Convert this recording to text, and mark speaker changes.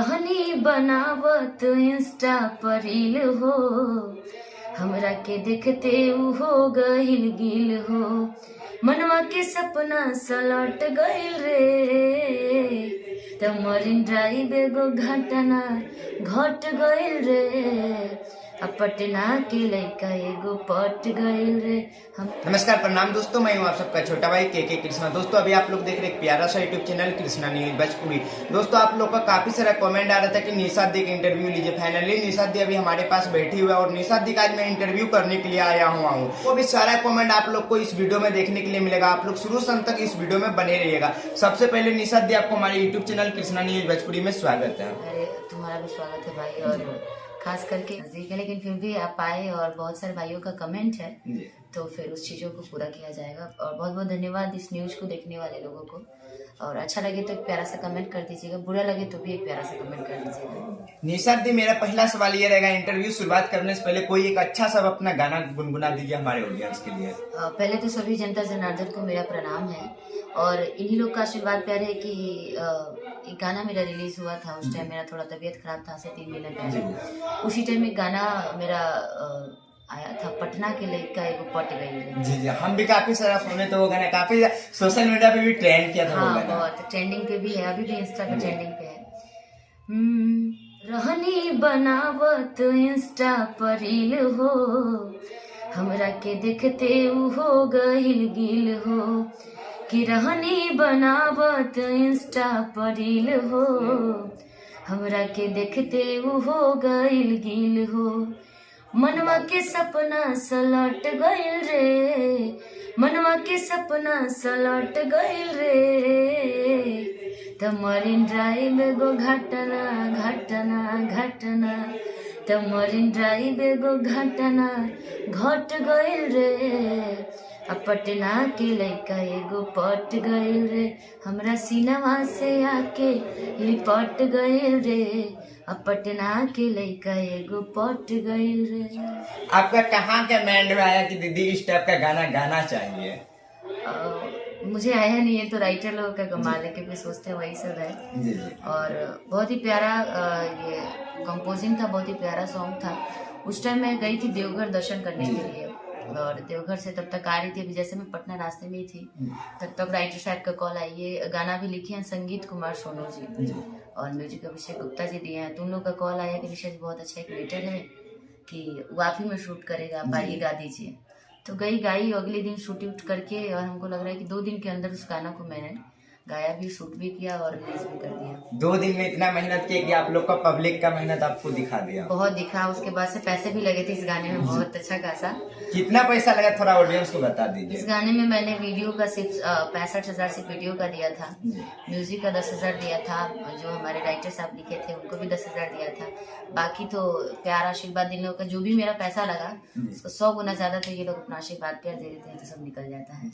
Speaker 1: रहनी बनावत इंस्टा पर रील हो, हमरा के देखते उ हो गइल गिल हो, मनवा के सपना सलट गइल रे, त मरीन ड्राइव एगो घटना घट गइल रे, पटना के लइका एगो पट गइल रे।
Speaker 2: नमस्कार, प्रणाम दोस्तों, मैं हूं आप सबका छोटा भाई के कृष्णा। दोस्तों अभी आप लोग देख रहे हैं एक प्यारा सा YouTube channel Krishna news Bhojpuri. दोस्तों आप लोग का काफी सारा कमेंट आ रहा था कि निशाद दी का इंटरव्यू लीजिए। फाइनली निशाद दी अभी हमारे पास बैठी हुई है और निशाद दी का आज मैं इंटरव्यू करने के लिए आया हुआ हूँ। वो भी सारा कमेंट आप लोग को इस वीडियो में देखने के लिए मिलेगा। आप लोग शुरू से अंत तक इस वीडियो में बने रहिएगा। सबसे पहले निशाद दी, आपको हमारे YouTube channel Krishna news Bhojpuri में स्वागत है।
Speaker 1: अरे तुम्हारा भी स्वागत है भाई, और खास करके नजदीक है लेकिन फिर भी आप आए और बहुत सारे भाइयों का कमेंट है तो फिर उस चीज़ों को पूरा किया जाएगा। और बहुत बहुत धन्यवाद इस न्यूज को देखने वाले लोगों को। और अच्छा लगे तो एक प्यारा सा कमेंट कर दीजिएगा, बुरा लगे तो भी एक प्यारा सा कमेंट कर दीजिएगा।
Speaker 2: निशाद दी, मेरा पहला सवाल ये रहेगा, इंटरव्यू शुरुआत करने से पहले कोई एक अच्छा सा अपना गाना गुनगुना दीजिए हमारे ऑडियंस के लिए।
Speaker 1: पहले तो सभी जनता जनार्दन को मेरा प्रणाम है और इन्हीं लोग का आशीर्वाद प्यार है कि एक गाना मेरा रिलीज हुआ था। उस टाइम मेरा थोड़ा तबीयत खराब था, से 3 महीने पहले। उसी टाइम एक गाना मेरा आया था, पटना के लइका एगो पट गइल।
Speaker 2: जी, हम भी काफी सारा सुने, तो वो गाना काफी सोशल मीडिया पे भी ट्रेंड किया था।
Speaker 1: हाँ, बहुत ट्रेंडिंग पे भी है, अभी भी इंस्टा पे ट्रेंडिंग पे है। रहनी बनावत इंस्टा पर रील हो, हमरा के देखते उ हो गइल गिल हो, कि रहनी बनावत इंस्टा पर रील हो, हमरा के देखते उ हो गइल गिल हो, मनवा के सपना सलट गइल रे, मनवा के सपना सलट गइल रे, त मरीन ड्राइव एगो घटना घटना घटना, त मरीन ड्राइव एगो घटना घट गइल रे, पटना के लइका एगो पट गइल रे, हमरा सीनवा से आके लिपट गइल रे, पटना के लइका एगो पट गइल रे।
Speaker 2: आपका कहाँ के माइंड में आया कि दीदी इस टाइप का गाना गाना चाहिए?
Speaker 1: मुझे आया नहीं है तो राइटर लोगों का कमाल है, क्योंकि सोचते हैं वही सब है। और बहुत ही प्यारा ये कंपोजिंग था, बहुत ही प्यारा सॉन्ग था। उस टाइम मैं गई थी देवघर दर्शन करने के लिए और देवघर से तब तक आ रही थी, अभी जैसे मैं पटना रास्ते में ही थी तब तक राइटर साहब का कॉल आई। ये गाना भी लिखे हैं संगीत कुमार सोनू जी और म्यूजिक अभिषेक गुप्ता जी दिए हैं। तो उन लोग का कॉल आया कि विशेष बहुत अच्छा एक लेटर है कि वो आप ही में शूट करेगा, आप आइए गा दीजिए। तो गई गाई, अगले दिन शूट उट करके, और हमको लग रहा है कि 2 दिन के अंदर उस गाना को मैंने गाया भी, शूट भी किया और रिलीज भी कर दिया।
Speaker 2: 2 दिन में इतना मेहनत किया कि आप लोग का पब्लिक का मेहनत आपको दिखा दिया।
Speaker 1: बहुत दिखा। उसके बाद से पैसे भी लगे थे इस गाने में, बहुत अच्छा खासा।
Speaker 2: कितना पैसा लगा, थोड़ा ऑडियंस को बता दीजिए।
Speaker 1: इस गाने में मैंने वीडियो का सिर्फ 65,000 सिर्फ वीडियो का दिया था, म्यूजिक का 10,000 दिया था, जो हमारे राइटर साहब लिखे थे उनको भी 10,000 दिया था। बाकी तो प्यार आशीर्वाद देने का जो भी मेरा पैसा लगा उसको 100 गुना ज्यादा, तो ये लोग अपना आशीर्वाद प्यार दे देते हैं तो सब निकल जाता है।